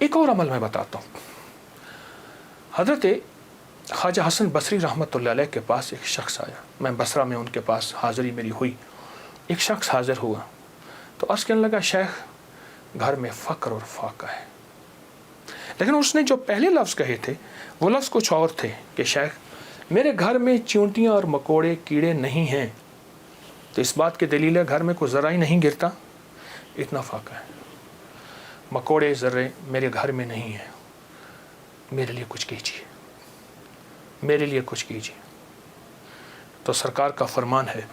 एक और अमल मैं बताता हूँ। हज़रत ख्वाजा हसन बसरी रहमतुल्लाह अलैह के पास एक शख्स आया। मैं बसरा में उनके पास हाज़िरी मेरी हुई। एक शख्स हाज़िर हुआ तो अर्ज़ कहने लगा, शेख घर में फ़क्र और फाका है। लेकिन उसने जो पहले लफ्ज़ कहे थे वो लफ्ज़ कुछ और थे कि शेख मेरे घर में चींटियाँ और मकोड़े कीड़े नहीं हैं। तो इस बात की दलील है घर में कोई ज़रा ही नहीं गिरता, इतना फाका है। मकोड़े ज़र्रे मेरे घर में नहीं हैं, मेरे लिए कुछ कीजिए, मेरे लिए कुछ कीजिए। तो सरकार का फरमान है,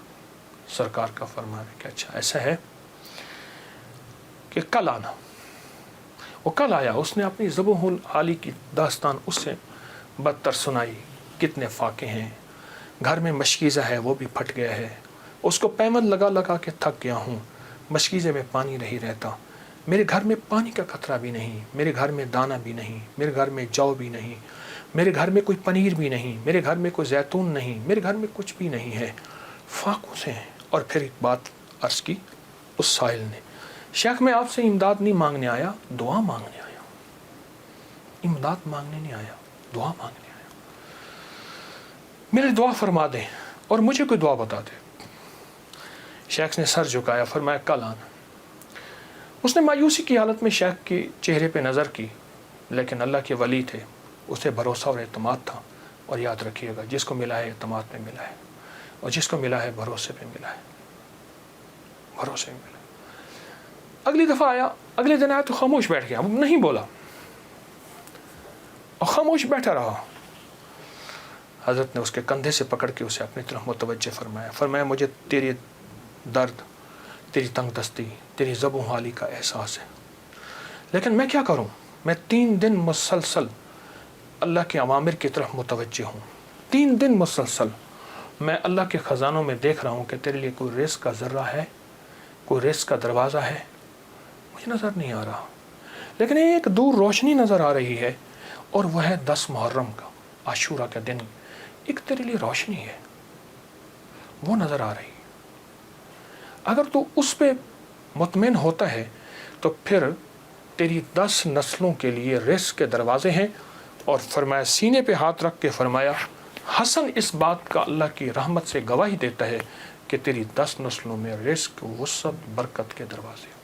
सरकार का फरमान है कि अच्छा ऐसा है कि कल आना। वो कल आया, उसने अपनी ज़बूहुल आली की दास्तान उससे बदतर सुनाई। कितने फाके हैं, घर में मशकीज़ा है वो भी फट गया है, उसको पैमन लगा लगा के थक गया हूँ, मशकीज़े में पानी नहीं रहता, मेरे घर में पानी का खतरा भी नहीं, मेरे घर में दाना भी नहीं, मेरे घर में जौ भी नहीं, मेरे घर में कोई पनीर भी नहीं, मेरे घर में कोई जैतून नहीं, मेरे घर में कुछ भी नहीं है, फाकों से हैं। और फिर एक बात अर्ज़ की उस साहिल ने, शेख मैं आपसे इमदाद नहीं मांगने आया, दुआ मांगने आया। इमदाद मांगने नहीं आया, दुआ मांगने आया। मेरी दुआ फरमा दें और मुझे कोई दुआ बता दे। शेख ने सर झुकाया, फरमाया कल आना। उसने मायूसी की हालत में शेख के चेहरे पे नज़र की, लेकिन अल्लाह के वली थे, उसे भरोसा और एतमाद था। और याद रखिएगा जिसको मिला है एतमाद पे मिला है, और जिसको मिला है भरोसे पे मिला है, भरोसे में मिला। अगली दफ़ा आया, अगले दिन आया तो खामोश बैठ गया, नहीं बोला और खामोश बैठा रहा। हज़रत ने उसके कंधे से पकड़ के उसे अपनी तरफ मुतवज्जे फरमाया। फरमाया मुझे तेरी दर्द, तेरी तंगदस्ती, तेरी ज़बूह हाली का एहसास है, लेकिन मैं क्या करूं, मैं 3 दिन मुसलसल अल्लाह के अवामिर की तरफ मुतवज्जे हूँ। 3 दिन मुसलसल मैं अल्लाह के ख़ज़ानों में देख रहा हूँ कि तेरे लिए कोई रिज़्क़ का ज़र्रा है, कोई रिज़्क़ का दरवाज़ा है, मुझे नज़र नहीं आ रहा। लेकिन एक दूर रोशनी नज़र आ रही है, और वह है 10 मुहर्रम का, आशूरा का दिन। एक तेरे लिए रोशनी है, वो नज़र आ रही है। अगर तू उस पर मुतमिन होता है तो फिर तेरी 10 नस्लों के लिए रिज़्क़ के दरवाज़े हैं। और फरमाया, सीने पे हाथ रख के फरमाया, हसन इस बात का अल्लाह की रहमत से गवाही देता है कि तेरी 10 नस्लों में रिज़्क़, वुसअत, बरकत के दरवाज़े।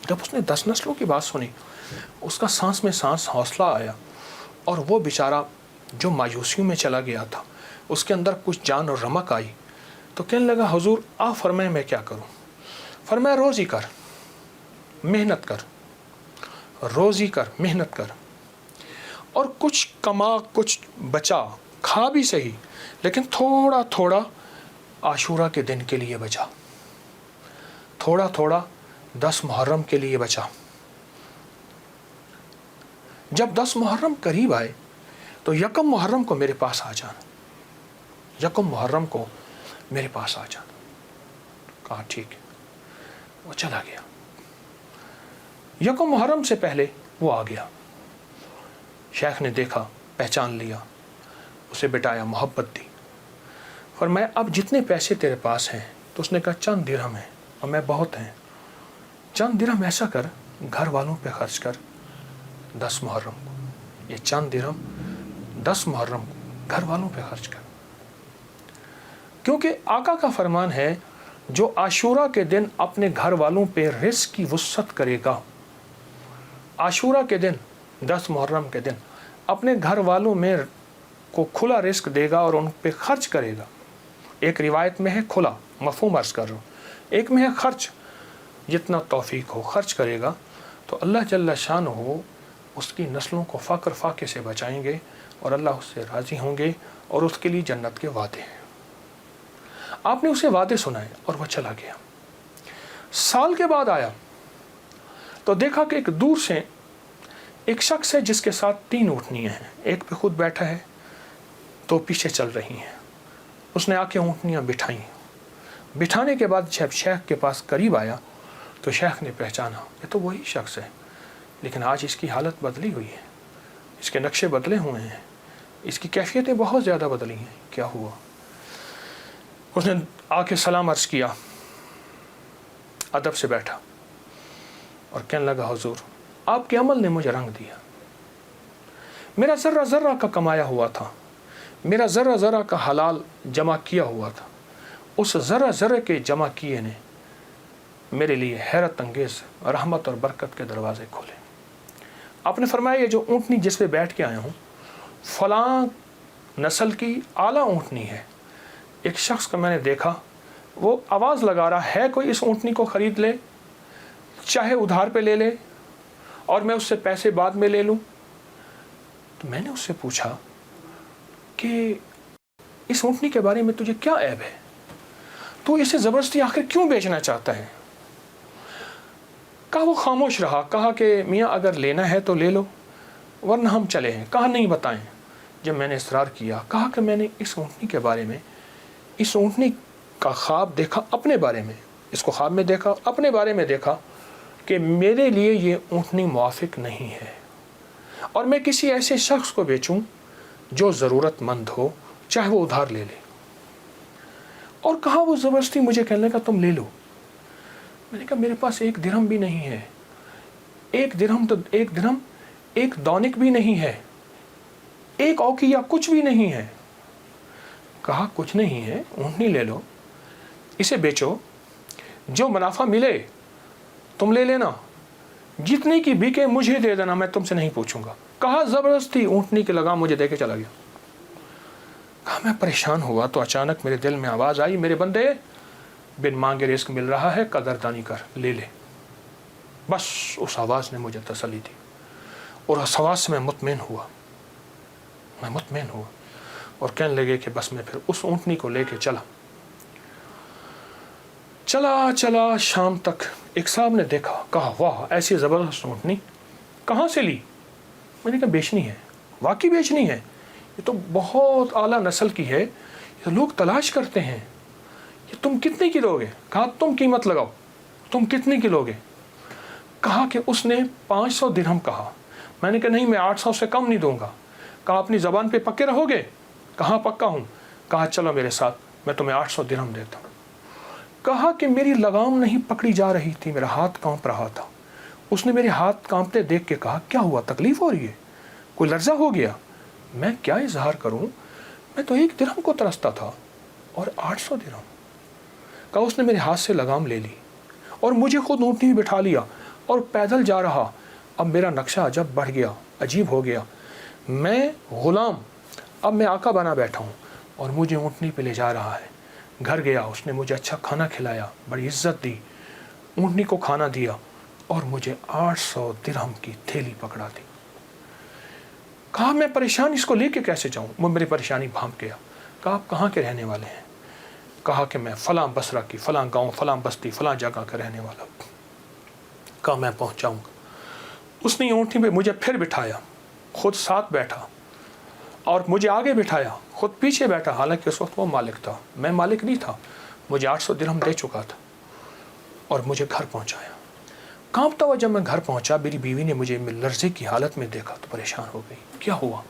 जब उसने 10 नस्लों की बात सुनी, उसका सांस में सांस हौसला आया, और वो बेचारा जो मायूसियों में चला गया था उसके अंदर कुछ जान और रमक आई। तो कहने लगा, हुजूर आप फरमाए मैं क्या करूं? फरमाया रोज़ी कर, मेहनत कर, रोज़ी कर, मेहनत कर, और कुछ कमा, कुछ बचा, खा भी सही, लेकिन थोड़ा थोड़ा आशूरा के दिन के लिए बचा, थोड़ा थोड़ा 10 मुहर्रम के लिए बचा। जब 10 मुहर्रम करीब आए तो यकम मुहर्रम को मेरे पास आ जाना, यकम मुहर्रम को मेरे पास आ जाना। कहा ठीक है। वो चला गया, यकम मुहर्रम से पहले वो आ गया। शेख ने देखा, पहचान लिया, उसे बिठाया, मोहब्बत दी। और मैं अब जितने पैसे तेरे पास हैं, तो उसने कहा चंद दिरहम है, और मैं बहुत हैं, चंद दिरहम ऐसा कर घर वालों पे खर्च कर 10 मुहर्रम को, ये चंद दिरहम 10 मुहर्रम को घर वालों पे खर्च कर। क्योंकि आका का फरमान है, जो आशूरा के दिन अपने घर वालों पे रिज़्क़ की वुसअत करेगा, आशूरा के दिन 10 मुहर्रम के दिन अपने घर वालों में को खुला रिज़्क़ देगा और उन पे खर्च करेगा। एक रिवायत में है खुला, मफ़हूम अर्ज़ कर रहा हूँ, एक में है खर्च, जितना तौफीक हो खर्च करेगा, तो अल्लाह जल्ला शान हो उसकी नस्लों को फ़क्र फाके से बचाएंगे, और अल्लाह उससे राज़ी होंगे, और उसके लिए जन्नत के वादे हैं। आपने उसे वादे सुनाए और वह चला गया। साल के बाद आया तो देखा कि एक दूर से एक शख्स है जिसके साथ 3 ऊँटनियाँ हैं, एक पे खुद बैठा है, 2 पीछे चल रही हैं। उसने आके ऊँटनियाँ बिठाई, बिठाने के बाद जब शेख के पास करीब आया तो शेख ने पहचाना, ये तो वही शख्स है, लेकिन आज इसकी हालत बदली हुई है, इसके नक्शे बदले हुए हैं, इसकी कैफियतें बहुत ज़्यादा बदली हैं, क्या हुआ? उसने आके सलाम अर्ज़ किया, अदब से बैठा और कहने लगा, हुजूर आपके अमल ने मुझे रंग दिया। मेरा ज़र्रा ज़र्रा का कमाया हुआ था, मेरा ज़र्रा ज़र्रा का हलाल जमा किया हुआ था, उस ज़र्रा ज़र्रे के जमा किए ने मेरे लिए हैरत अंगेज़ रहमत और बरकत के दरवाज़े खोले। आपने फरमाया ये जो ऊँटनी जिस पे बैठ के आया हूँ फ़लाँ नस्ल की आला ऊँटनी है। एक शख्स को मैंने देखा, वो आवाज़ लगा रहा है कोई इस ऊँटनी को ख़रीद ले, चाहे उधार पे ले ले और मैं उससे पैसे बाद में ले लूँ। तो मैंने उससे पूछा कि इस ऊँटनी के बारे में तुझे क्या ऐब है, तो इसे ज़बरदस्ती आखिर क्यों बेचना चाहता है। कहा वो खामोश रहा, कहा कि मियाँ अगर लेना है तो ले लो वरना हम चले हैं। कहा नहीं बताएं। जब मैंने इसरार किया, कहा कि मैंने इस ऊँटनी के बारे में, इस ऊँटनी का ख्वाब देखा अपने बारे में, इसको ख्वाब में देखा, अपने बारे में देखा कि मेरे लिए ये ऊँटनी मुआफिक नहीं है और मैं किसी ऐसे शख्स को बेचूं जो ज़रूरतमंद हो, चाहे वो उधार ले ले। और कहा वो ज़बरदस्ती मुझे कहने का तुम ले लो। मैंने कहा मेरे पास एक दिरहम भी नहीं है, एक दिरहम एक दौनिक भी नहीं है, एक औकिया कुछ भी नहीं है। कहा कुछ नहीं है, ऊँटनी ले लो, इसे बेचो, जो मुनाफा मिले तुम ले लेना, जितने की बिके मुझे दे देना, मैं तुमसे नहीं पूछूंगा। कहा ज़बरदस्ती ऊँटनी के लगाम मुझे दे के चला गया। कहा मैं परेशान हुआ तो अचानक मेरे दिल में आवाज़ आई, मेरे बंदे बिन मांगे रिस्क मिल रहा है, कदरदानी कर, ले ले। बस उस आवाज़ ने मुझे तसल्ली दी और उस आवाज़ से मैं मुतमईन हुआ और कहने लगे कि बस मैं फिर उस ऊँटनी को लेके चला शाम तक। एक साहब ने देखा, कहा वाह ऐसी ज़बरदस्त ऊँटनी कहाँ से ली। मैंने कहा बेचनी है, वाकई बेचनी है, ये तो बहुत आला नस्ल की है, ये लोग तलाश करते हैं, ये तुम कितने की लोगे। कहा तुम कीमत लगाओ, तुम कितने की लोगे। कहा कि उसने 500 दिरहम कहा। मैंने कहा नहीं मैं 800 से कम नहीं दूंगा। कहा अपनी ज़बान पे पक्के रहोगे। कहाँ पक्का हूँ। कहा चलो मेरे साथ, मैं तुम्हें 800 दिरहम देता हूँ। कहा कि मेरी लगाम नहीं पकड़ी जा रही थी, मेरा हाथ कांप रहा था। उसने मेरे हाथ कांपते देख के कहा क्या हुआ, तकलीफ़ हो रही है, कोई लर्जा हो गया। मैं क्या इजहार करूं, मैं तो 1 दिरहम को तरसता था और 800 दिरहम। कहा उसने मेरे हाथ से लगाम ले ली और मुझे खुद ऊँटनी में बिठा लिया और पैदल जा रहा। अब मेरा नक्शा अजब बढ़ गया, अजीब हो गया। मैं ग़ुलाम, अब मैं आका बना बैठा हूँ और मुझे ऊँटनी पे ले जा रहा है। घर गया, उसने मुझे अच्छा खाना खिलाया, बड़ी इज्जत दी, ऊँटनी को खाना दिया और मुझे 800 दिरहम की थैली पकड़ा दी। कहा मैं परेशान, इसको लेके कैसे जाऊँ। वो मेरी परेशानी भांप गया। कहा आप कहाँ के रहने वाले हैं। कहा कि मैं फ़लाँ बसरा की, फ़लाँ गाँव, फ़लाँ बस्ती, फ़लाँ जगह का रहने वाला हूँ। कहा मैं पहुँचाऊँगा। उसने ऊँटनी पे मुझे फिर बिठाया, खुद साथ बैठा और मुझे आगे बिठाया, खुद पीछे बैठा। हालांकि उस वक्त वो मालिक था, मैं मालिक नहीं था। मुझे 800 दिरहम दे चुका था और मुझे घर पहुंचाया। कांपता हुआ जब मैं घर पहुंचा, मेरी बीवी ने मुझे लर्ज़े की हालत में देखा तो परेशान हो गई, क्या हुआ।